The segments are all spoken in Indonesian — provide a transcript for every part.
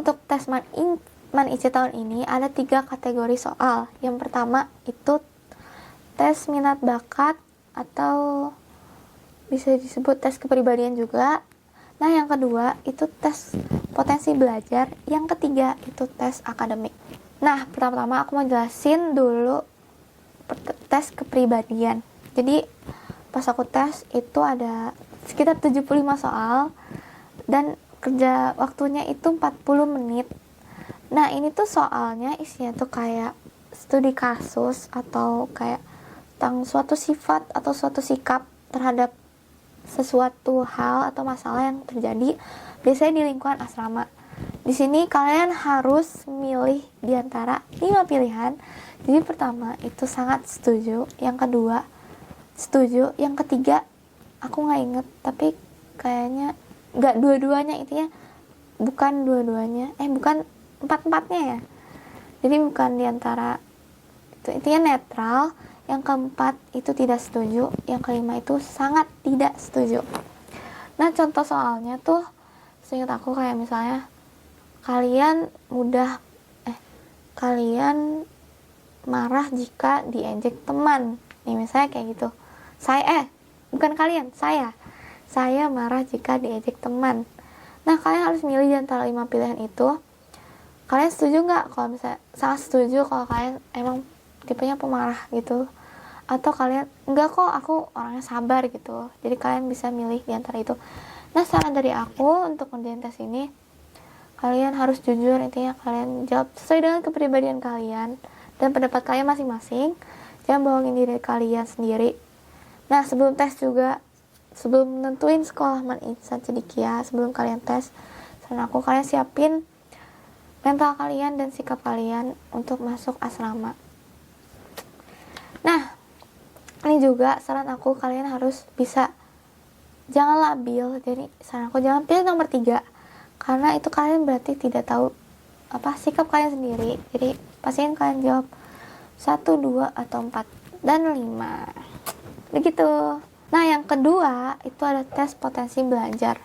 untuk tes MAN-IC tahun ini ada 3 kategori soal. Yang pertama itu tes minat bakat atau bisa disebut tes kepribadian juga. Nah, yang kedua itu tes potensi belajar. Yang ketiga itu tes akademik. Nah, pertama-tama aku mau jelasin dulu tes kepribadian. Jadi, pas aku tes itu ada sekitar 75 soal dan kerja waktunya itu 40 menit. Nah, ini tuh soalnya isinya tuh kayak studi kasus atau kayak tentang suatu sifat atau suatu sikap terhadap sesuatu hal atau masalah yang terjadi biasanya di lingkungan asrama. Di sini kalian harus milih di antara 5 pilihan. Jadi pertama itu sangat setuju, yang kedua setuju, yang ketiga aku nggak inget tapi kayaknya nggak dua-duanya, intinya bukan dua-duanya, bukan empat-empatnya ya. Jadi bukan di antara itu, intinya netral. Yang keempat itu tidak setuju, yang kelima itu sangat tidak setuju. Nah, contoh soalnya tuh seingat aku kayak misalnya kalian marah jika diejek teman. Nih misalnya kayak gitu. Saya marah jika diejek teman. Nah, kalian harus milih di antara 5 pilihan itu. Kalian setuju nggak? Kalau misalnya sangat setuju kalau kalian emang tipenya pemarah gitu, atau kalian enggak kok, aku orangnya sabar gitu. Jadi kalian bisa milih di antara itu. Nah, saran dari aku untuk ngerjain tes ini, kalian harus jujur. Intinya kalian jawab sesuai dengan kepribadian kalian dan pendapat kalian masing-masing. Jangan bohongin diri kalian sendiri. Nah, sebelum tes juga, sebelum nentuin sekolah MAN-INSA Cendekia, sebelum kalian tes, saran aku kalian siapin mental kalian dan sikap kalian untuk masuk asrama. Nah, ini juga saran aku, kalian harus bisa jangan labil. Jadi saran aku jangan pilih nomor 3, karena itu kalian berarti tidak tahu sikap kalian sendiri. Jadi pastiin kalian jawab 1, 2, atau 4 dan 5 begitu. Nah, yang kedua itu ada tes potensi belajar.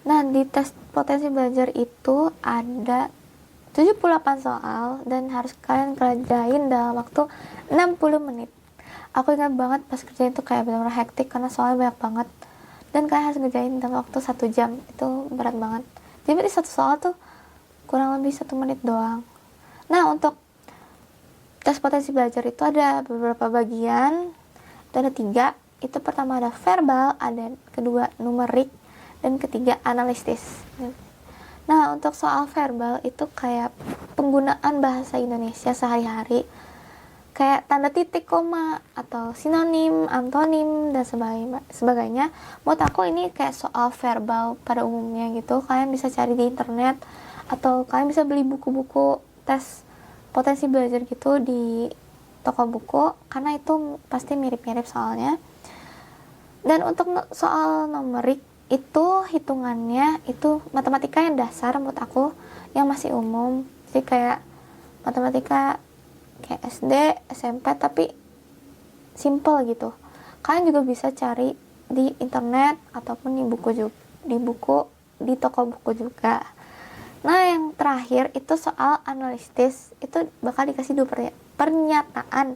Nah, di tes potensi belajar itu ada 78 soal dan harus kalian kerjain dalam waktu 60 menit. Aku ingat banget pas kerjain itu kayak benar-benar hektik karena soalnya banyak banget. Dan kalian harus ngerjain dalam waktu 1 jam. Itu berat banget. Jadi berarti satu soal tuh kurang lebih 1 menit doang. Nah, untuk tes potensi belajar itu ada beberapa bagian. Itu ada 3. Itu pertama ada verbal, ada kedua numerik, dan ketiga analisis. Nah, untuk soal verbal itu kayak penggunaan bahasa Indonesia sehari-hari, kayak tanda titik, koma, atau sinonim, antonim, dan sebagainya. Menurut aku ini kayak soal verbal pada umumnya gitu. Kalian bisa cari di internet, atau kalian bisa beli buku-buku tes potensi belajar gitu di toko buku, karena itu pasti mirip-mirip soalnya. Dan untuk soal numerik itu hitungannya itu matematika yang dasar menurut aku, yang masih umum. Jadi kayak matematika kayak SD, SMP tapi simple gitu. Kalian juga bisa cari di internet ataupun di toko buku juga. Nah, yang terakhir itu soal analisis. Itu bakal dikasih 2 pernyataan.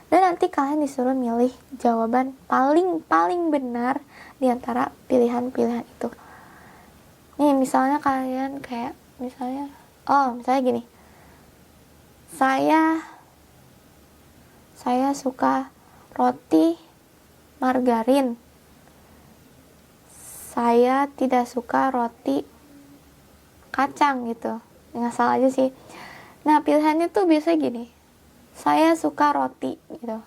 Dan nanti kalian disuruh milih jawaban paling benar di antara pilihan-pilihan itu. Nih, misalnya kalian kayak misalnya gini. Saya suka roti margarin. Saya tidak suka roti kacang gitu. Nggak salah aja sih. Nah, pilihannya tuh biasanya gini. Saya suka roti gitu.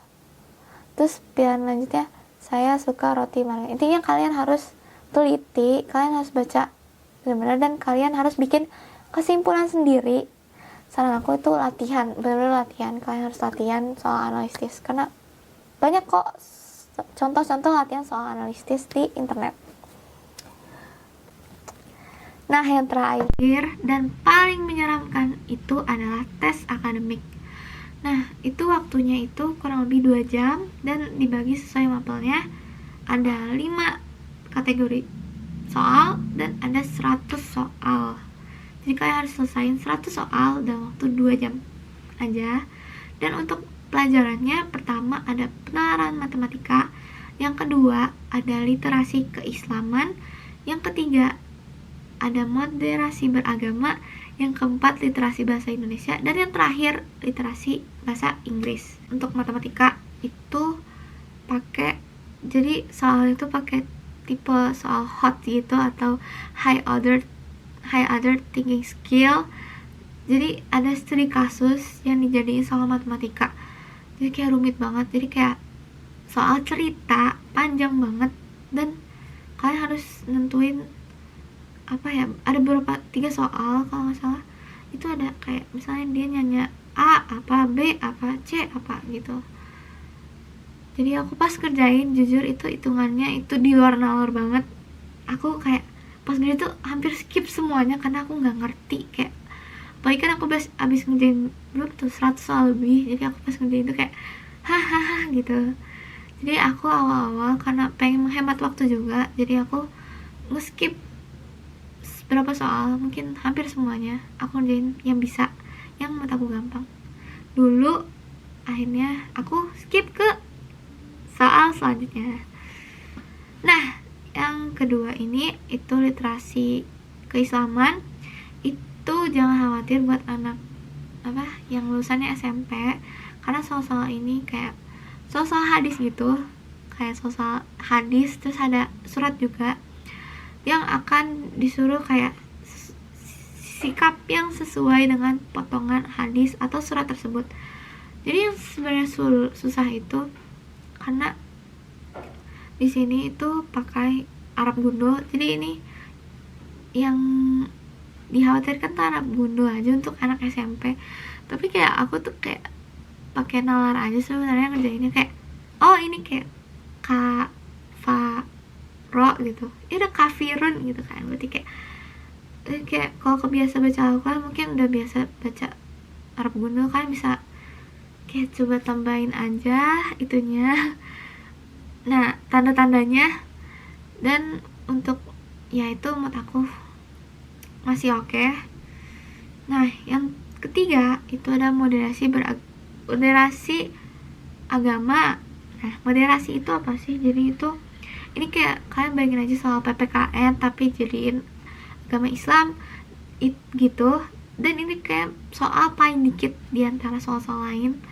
Terus pilihan lanjutnya, saya suka roti margarin. Intinya kalian harus teliti, kalian harus baca benar-benar, dan kalian harus bikin kesimpulan sendiri. Saran aku itu latihan, benar-benar latihan. Kalian harus latihan soal analisis, karena banyak kok contoh-contoh latihan soal analisis di internet. Nah, yang terakhir dan paling menyeramkan itu adalah tes akademik. Nah, itu waktunya itu kurang lebih 2 jam dan dibagi sesuai mapelnya. Ada 5 kategori soal dan ada 100 soal. Jadi kalian harus selesaiin 100 soal dalam waktu 2 jam aja. Dan untuk pelajarannya, pertama ada penalaran matematika, yang kedua ada literasi keislaman, yang ketiga ada moderasi beragama, yang keempat literasi bahasa Indonesia, dan yang terakhir literasi bahasa Inggris. Untuk matematika itu pakai, jadi soal itu pakai tipe soal hot gitu atau high order thinking skill. Jadi ada studi kasus yang dijadiin soal matematika, jadi kayak rumit banget, jadi kayak soal cerita panjang banget, dan kalian harus nentuin ada beberapa 3 soal kalau nggak salah. Itu ada kayak misalnya dia nanya A apa, B apa, C apa gitu. Jadi aku pas kerjain, jujur itu hitungannya itu di luar nalar banget. Aku kayak pas gini tuh hampir skip semuanya karena aku nggak ngerti. Kayak apalagi kan aku abis ngerjain belum tuh 100 soal lebih, jadi aku pas ngerjain tuh kayak hahaha gitu. Jadi aku awal-awal karena pengen menghemat waktu juga, jadi aku nge-skip berapa soal, mungkin hampir semuanya aku ngerjain yang bisa, yang menurut aku gampang dulu. Akhirnya aku skip ke soal selanjutnya. Nah, yang kedua ini itu literasi keislaman. Itu jangan khawatir buat anak yang lulusannya SMP, karena soal-soal ini kayak soal-soal hadis gitu, kayak soal hadis, terus ada surat juga yang akan disuruh kayak sikap yang sesuai dengan potongan hadis atau surat tersebut. Jadi yang sebenarnya susah itu karena di sini itu pakai Arab gundul. Jadi ini yang dikhawatirkan tuh Arab gundul aja untuk anak SMP, tapi kayak aku tuh kayak pakai nalar aja sebenarnya ngerjainnya, kayak oh ini kayak ro gitu, ini udah kafirun gitu kan, berarti kayak kalau kebiasa baca Al-Quran mungkin udah biasa baca Arab gundul, kan bisa kayak coba tambahin aja itunya, nah tanda-tandanya. Dan untuk ya itu menurut aku masih oke. Nah yang ketiga itu ada moderasi agama. Nah moderasi itu apa sih? Jadi itu ini kayak kalian bayangin aja soal PPKN tapi jadiin agama Islam gitu. Dan ini kayak soal paling dikit diantara soal-soal lain.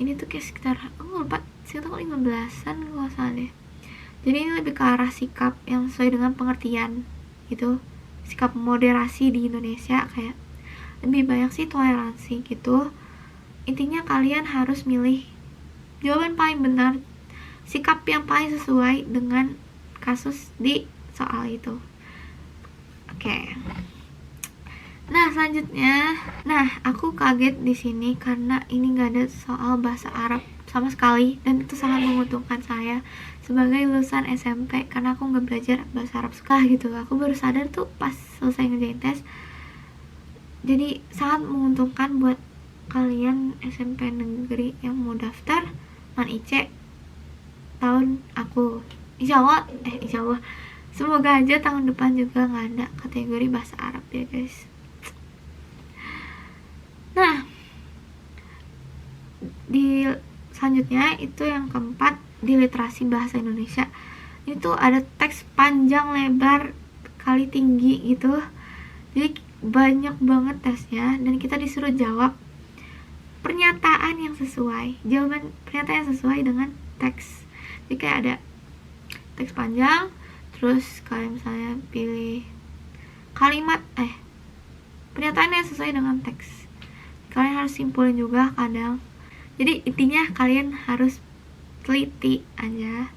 Ini tuh kayak sekitar 15-an kalau salah deh. Jadi ini lebih ke arah sikap yang sesuai dengan pengertian gitu, sikap moderasi di Indonesia, kayak lebih banyak sih toleransi gitu. Intinya kalian harus milih jawaban paling benar, sikap yang paling sesuai dengan kasus di soal itu. Oke. Nah selanjutnya, aku kaget di sini karena ini nggak ada soal bahasa Arab sama sekali, dan itu sangat menguntungkan saya sebagai lulusan SMP karena aku nggak belajar bahasa Arab sekali gitu. Aku baru sadar tuh pas selesai ngerjain tes. Jadi sangat menguntungkan buat kalian SMP negeri yang mau daftar Man IC tahun aku. Insya Allah semoga aja tahun depan juga nggak ada kategori bahasa Arab ya guys. Nah di selanjutnya itu yang keempat di literasi bahasa Indonesia. Itu ada teks panjang lebar kali tinggi gitu, jadi banyak banget tesnya, dan kita disuruh jawab pernyataan yang sesuai, jawaban pernyataan yang sesuai dengan teks. Jadi kayak ada teks panjang, terus kalian misalnya pilih kalimat pernyataan yang sesuai dengan teks, kalian harus simpulin juga kadang. Jadi intinya kalian harus teliti aja.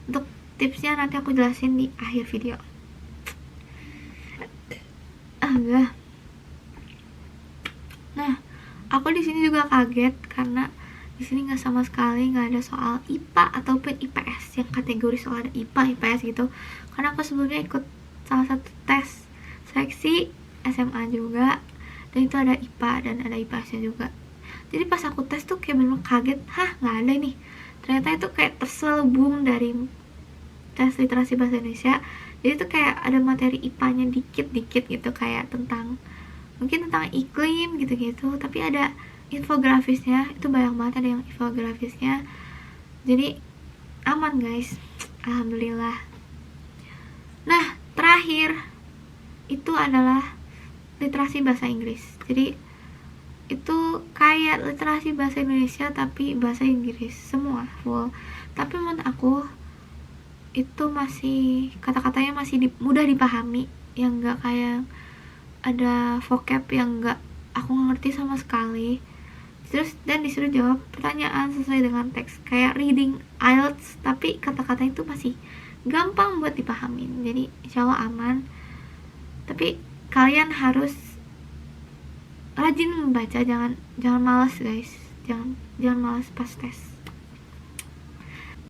Untuk tipsnya nanti aku jelasin di akhir video. Nah, aku di sini juga kaget karena di sini nggak sama sekali nggak ada soal IPA ataupun IPS yang kategori soal ada IPA IPS gitu. Karena aku sebelumnya ikut salah satu tes seleksi SMA juga, dan itu ada IPA dan ada IPS-nya juga. Jadi pas aku tes tuh kayak bener kaget, nggak ada nih. Ternyata itu kayak terselubung dari tes literasi bahasa Indonesia Jadi tuh kayak ada materi IPA-nya dikit-dikit gitu, kayak mungkin tentang iklim gitu-gitu, tapi ada infografisnya, itu banyak banget ada yang infografisnya. Jadi aman guys, alhamdulillah. Nah, terakhir itu adalah literasi bahasa Inggris. Jadi itu kayak literasi bahasa Indonesia tapi bahasa Inggris semua full. Tapi menurut aku itu masih kata-katanya masih mudah dipahami, yang enggak kayak ada vocab yang enggak aku ngerti sama sekali. Terus dan disuruh jawab pertanyaan sesuai dengan teks, kayak reading IELTS tapi kata-kata itu masih gampang buat dipahamin. Jadi insya Allah aman. Tapi kalian harus rajin membaca, jangan malas guys, jangan malas pas tes.